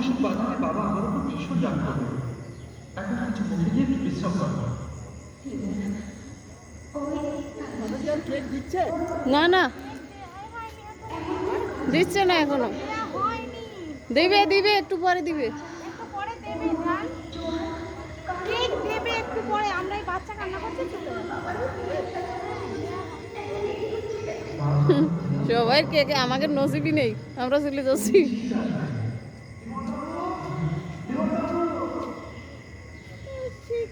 ওষুধ বানালে বাবা আমার উপর ভীষণ রাগ করবে। এখন কিছু মুখে গিয়ে একটু বিশ্রাম করবো। না না দিচ্ছে না এখনো, দিবে দিবে একটু পরে দিবে। একটু পরে দেবে জান, ঠিক দেবে একটু পরে। আমরা এই বাচ্চা কান্না করছে তো। সবাই কে কে, আমাকে নসিবই নেই, আমরা চলে যাচ্ছি।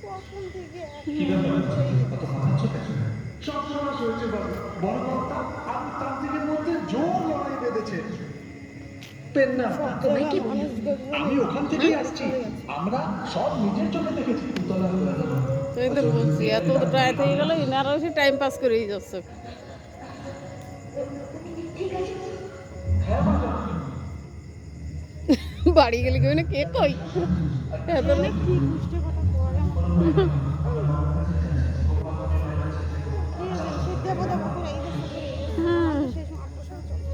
কখন থেকে কি ব্যাপার, এত হাঁপাচ্ছ কেন? সবসময় চলছে বাবু, বড় কর্তা আর তান্ত্রিকের মধ্যে জোর লড়াই বেঁধেছে। পেন না, আমি ওখান থেকেই আসছি। আমরা সব নিজের চোখে দেখেছি। তুই তো বলছি এত রাত হয়ে গেল, ইনারা সে টাইম পাস করেই যাচ্ছে। বাড়ি গেলে কেউ না কে কই এত না কি গুষ্টে কথা বলে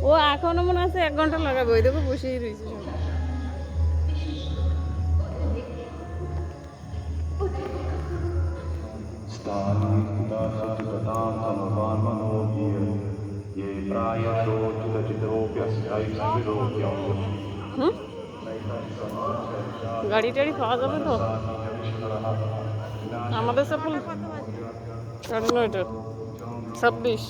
ও এখনো মনে আছে 1 ঘন্টা লাগাবে, ওই দেখো বসেই রয়েছে সব। গাড়ি টাড়ি পাওয়া যাবে তো আমাদের সব 9:30 26